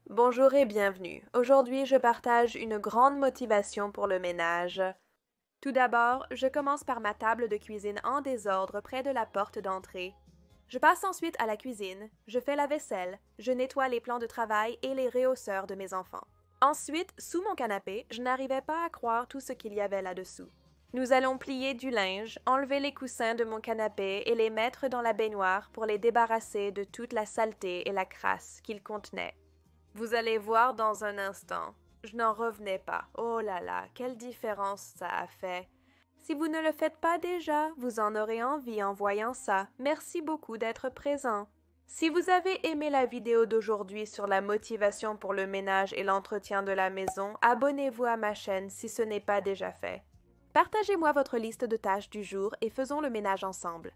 Bonjour et bienvenue. Aujourd'hui, je partage une grande motivation pour le ménage. Tout d'abord, je commence par ma table de cuisine en désordre près de la porte d'entrée. Je passe ensuite à la cuisine, je fais la vaisselle, je nettoie les plans de travail et les réhausseurs de mes enfants. Ensuite, sous mon canapé, je n'arrivais pas à croire tout ce qu'il y avait là-dessous. Nous allons plier du linge, enlever les coussins de mon canapé et les mettre dans la baignoire pour les débarrasser de toute la saleté et la crasse qu'ils contenaient. Vous allez voir dans un instant. Je n'en revenais pas. Oh là là, quelle différence ça a fait. Si vous ne le faites pas déjà, vous en aurez envie en voyant ça. Merci beaucoup d'être présent. Si vous avez aimé la vidéo d'aujourd'hui sur la motivation pour le ménage et l'entretien de la maison, abonnez-vous à ma chaîne si ce n'est pas déjà fait. Partagez-moi votre liste de tâches du jour et faisons le ménage ensemble.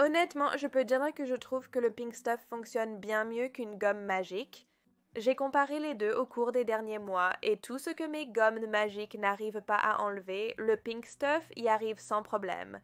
Honnêtement, je peux dire que je trouve que le Pink Stuff fonctionne bien mieux qu'une gomme magique. J'ai comparé les deux au cours des derniers mois et tout ce que mes gommes magiques n'arrivent pas à enlever, le Pink Stuff y arrive sans problème.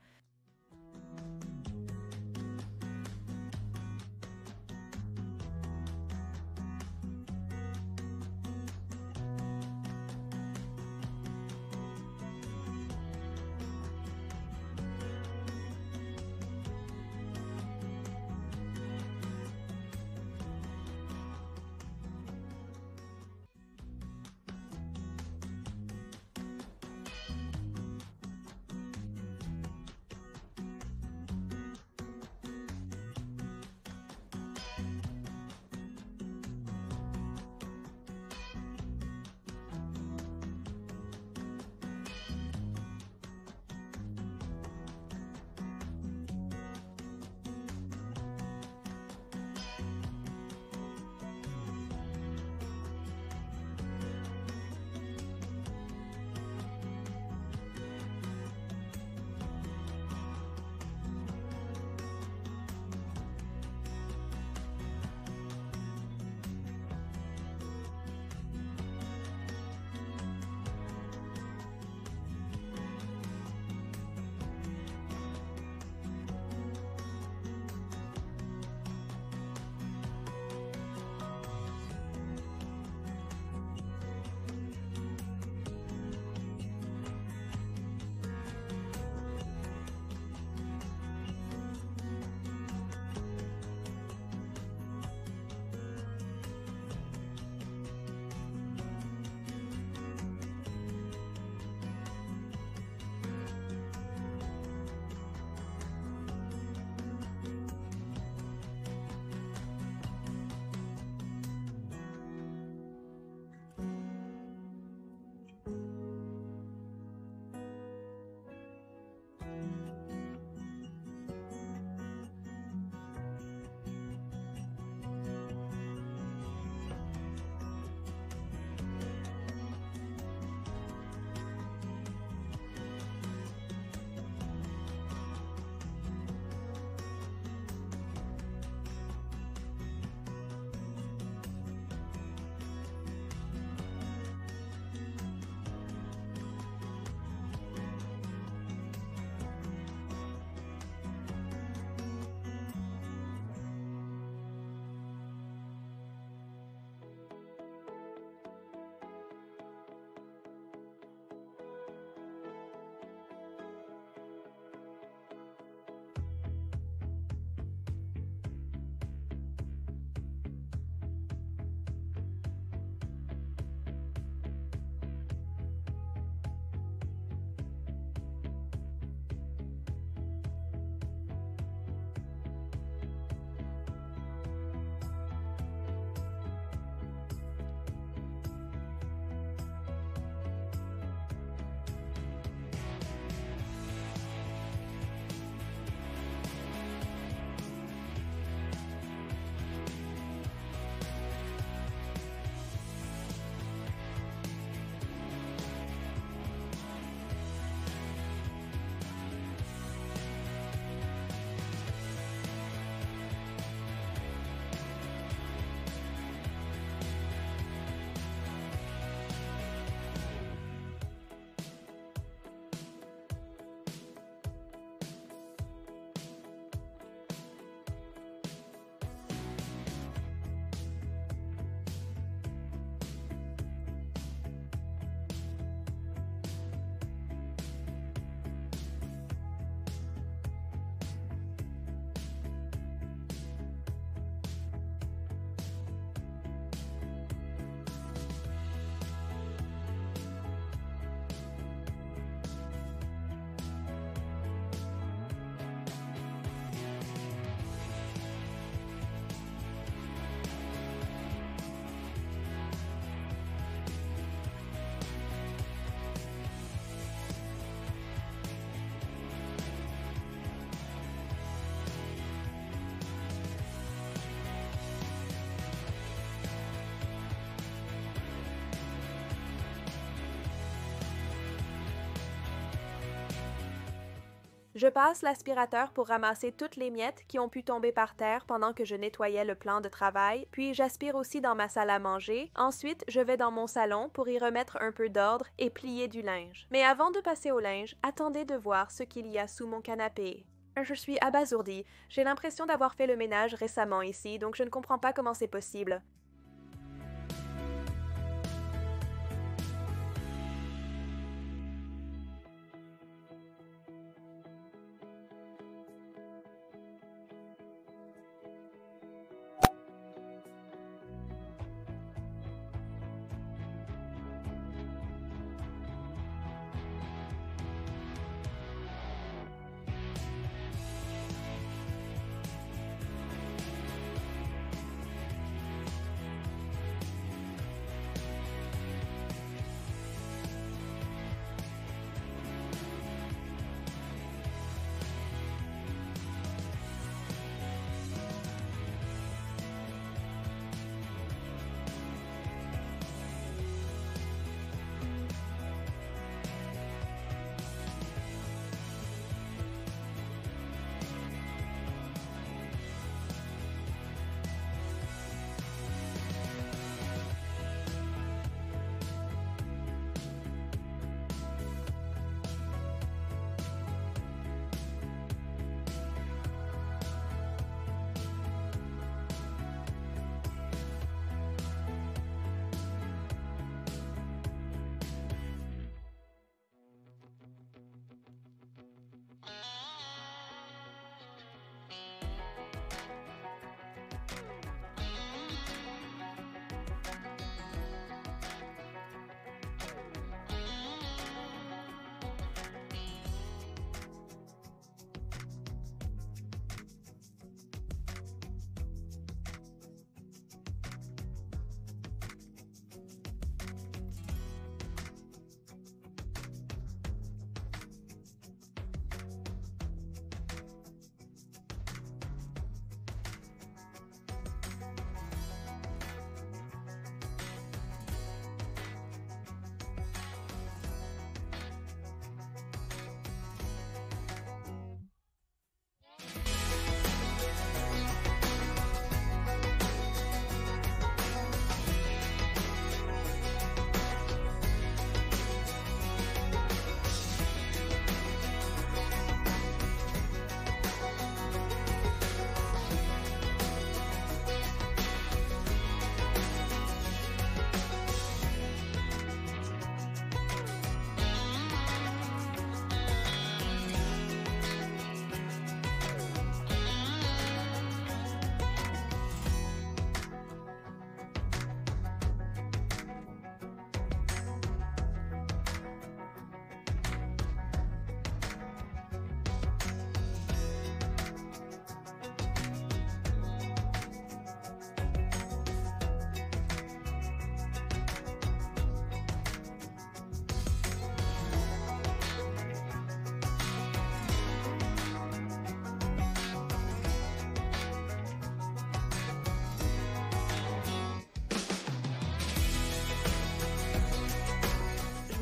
Je passe l'aspirateur pour ramasser toutes les miettes qui ont pu tomber par terre pendant que je nettoyais le plan de travail, puis j'aspire aussi dans ma salle à manger. Ensuite, je vais dans mon salon pour y remettre un peu d'ordre et plier du linge. Mais avant de passer au linge, attendez de voir ce qu'il y a sous mon canapé. Je suis abasourdie. J'ai l'impression d'avoir fait le ménage récemment ici, donc je ne comprends pas comment c'est possible.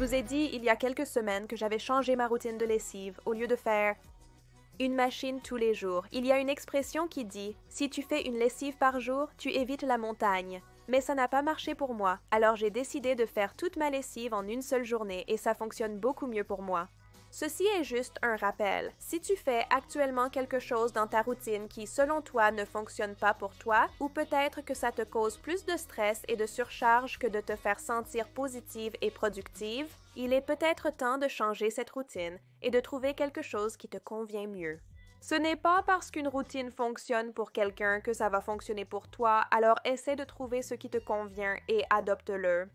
Je vous ai dit il y a quelques semaines que j'avais changé ma routine de lessive. Au lieu de faire une machine tous les jours, il y a une expression qui dit « Si tu fais une lessive par jour, tu évites la montagne ». Mais ça n'a pas marché pour moi, alors j'ai décidé de faire toute ma lessive en une seule journée et ça fonctionne beaucoup mieux pour moi. Ceci est juste un rappel. Si tu fais actuellement quelque chose dans ta routine qui, selon toi, ne fonctionne pas pour toi, ou peut-être que ça te cause plus de stress et de surcharge que de te faire sentir positive et productive, il est peut-être temps de changer cette routine et de trouver quelque chose qui te convient mieux. Ce n'est pas parce qu'une routine fonctionne pour quelqu'un que ça va fonctionner pour toi, alors essaie de trouver ce qui te convient et adopte-le.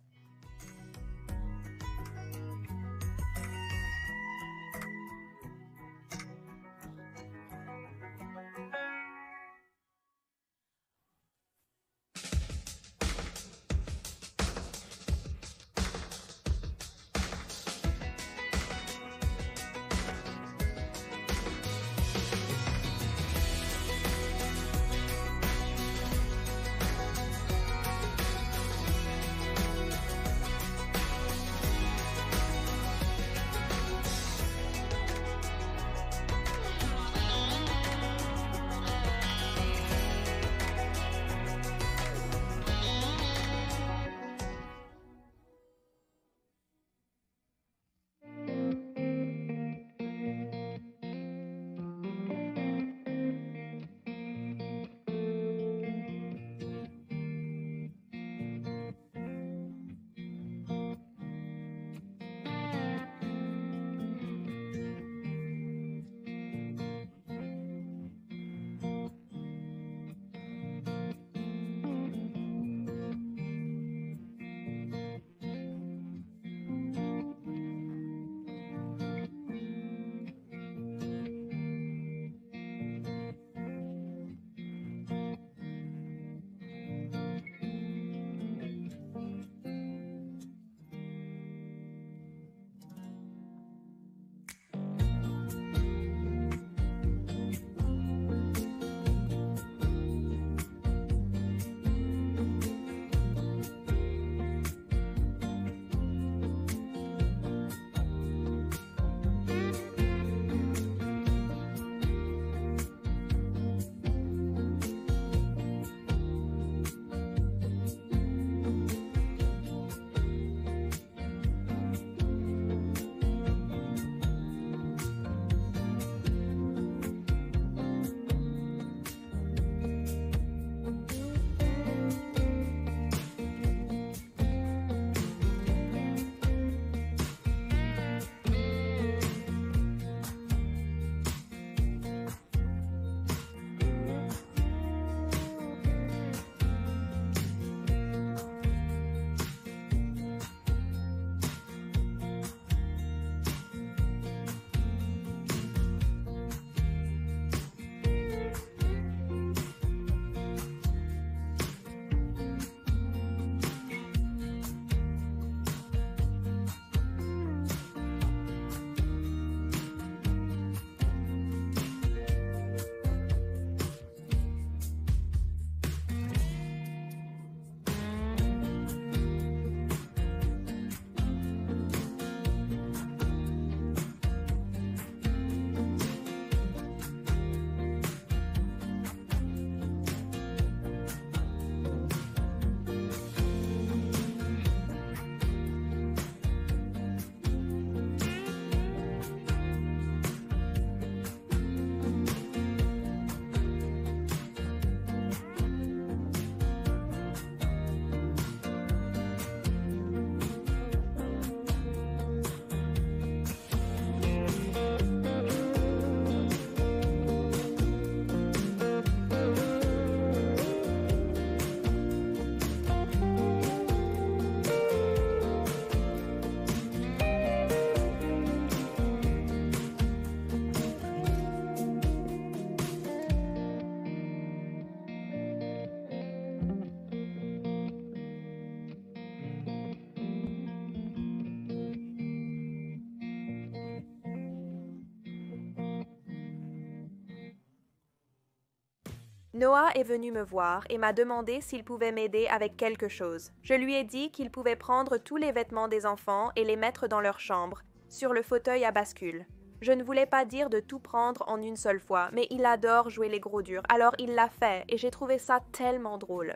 Noah est venu me voir et m'a demandé s'il pouvait m'aider avec quelque chose. Je lui ai dit qu'il pouvait prendre tous les vêtements des enfants et les mettre dans leur chambre, sur le fauteuil à bascule. Je ne voulais pas dire de tout prendre en une seule fois, mais il adore jouer les gros durs, alors il l'a fait et j'ai trouvé ça tellement drôle.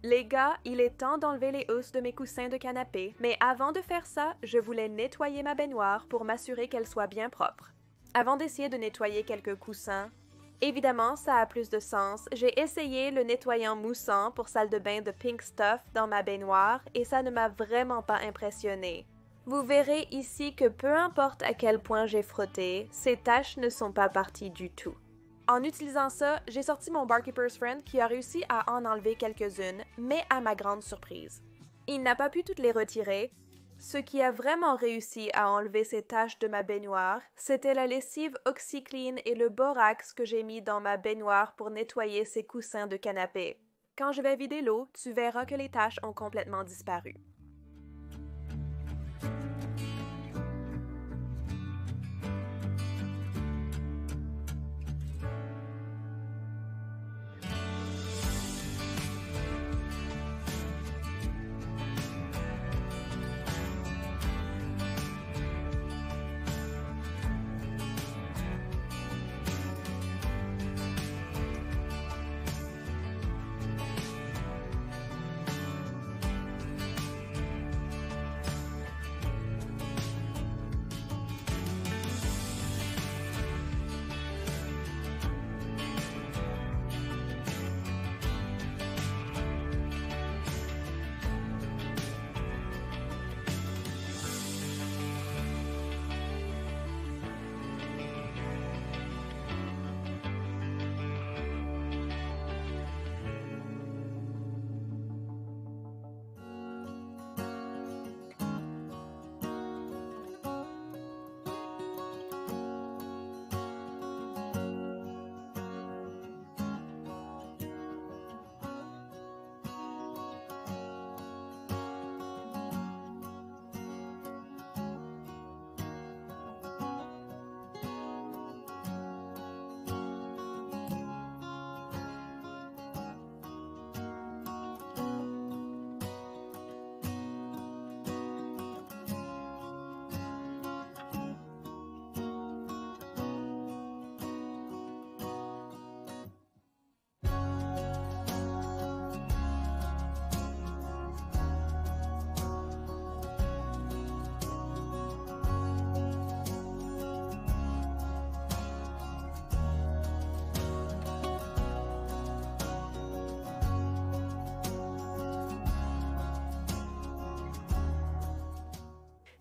Les gars, il est temps d'enlever les housses de mes coussins de canapé, mais avant de faire ça, je voulais nettoyer ma baignoire pour m'assurer qu'elle soit bien propre. Avant d'essayer de nettoyer quelques coussins, évidemment, ça a plus de sens, j'ai essayé le nettoyant moussant pour salle de bain de Pink Stuff dans ma baignoire et ça ne m'a vraiment pas impressionné. Vous verrez ici que peu importe à quel point j'ai frotté, ces taches ne sont pas parties du tout. En utilisant ça, j'ai sorti mon Barkeeper's Friend qui a réussi à en enlever quelques-unes, mais à ma grande surprise. Il n'a pas pu toutes les retirer. Ce qui a vraiment réussi à enlever ces taches de ma baignoire, c'était la lessive OxyClean et le borax que j'ai mis dans ma baignoire pour nettoyer ces coussins de canapé. Quand je vais vider l'eau, tu verras que les taches ont complètement disparu.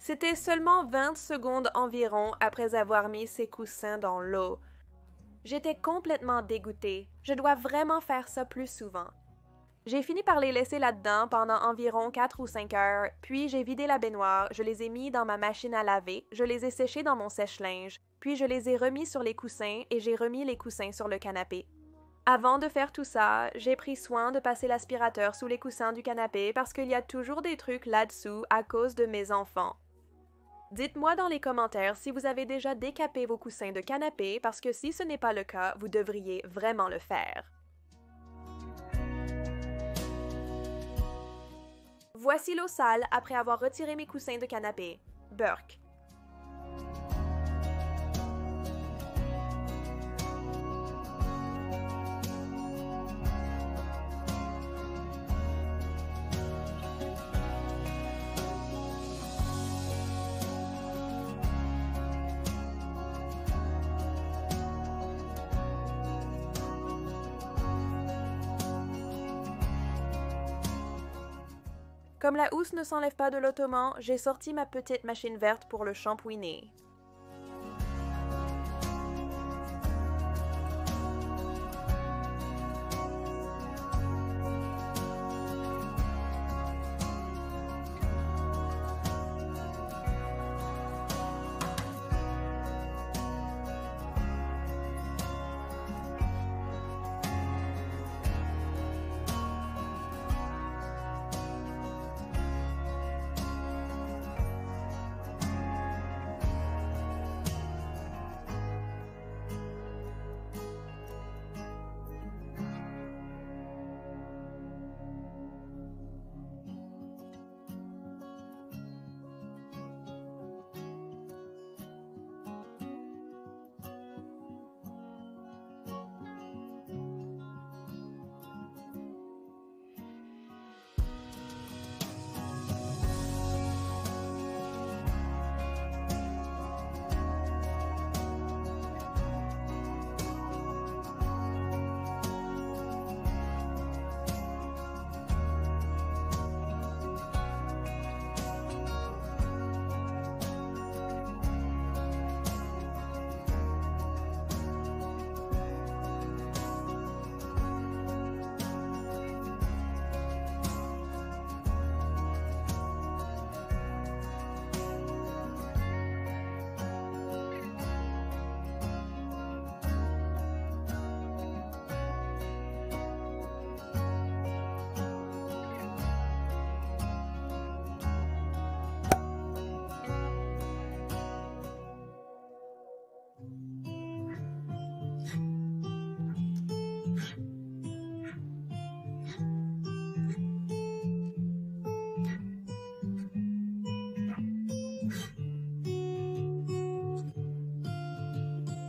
C'était seulement 20 secondes environ après avoir mis ces coussins dans l'eau. J'étais complètement dégoûtée. Je dois vraiment faire ça plus souvent. J'ai fini par les laisser là-dedans pendant environ 4 ou 5 heures, puis j'ai vidé la baignoire, je les ai mis dans ma machine à laver, je les ai séchés dans mon sèche-linge, puis je les ai remis sur les coussins et j'ai remis les coussins sur le canapé. Avant de faire tout ça, j'ai pris soin de passer l'aspirateur sous les coussins du canapé parce qu'il y a toujours des trucs là-dessous à cause de mes enfants. Dites-moi dans les commentaires si vous avez déjà décapé vos coussins de canapé parce que si ce n'est pas le cas, vous devriez vraiment le faire. Voici l'eau sale après avoir retiré mes coussins de canapé. Burke. Comme la housse ne s'enlève pas de l'ottoman, j'ai sorti ma petite machine verte pour le shampouiner.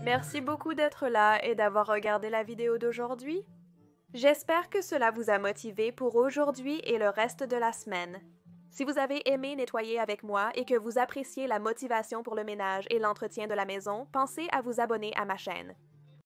Merci beaucoup d'être là et d'avoir regardé la vidéo d'aujourd'hui. J'espère que cela vous a motivé pour aujourd'hui et le reste de la semaine. Si vous avez aimé nettoyer avec moi et que vous appréciez la motivation pour le ménage et l'entretien de la maison, pensez à vous abonner à ma chaîne.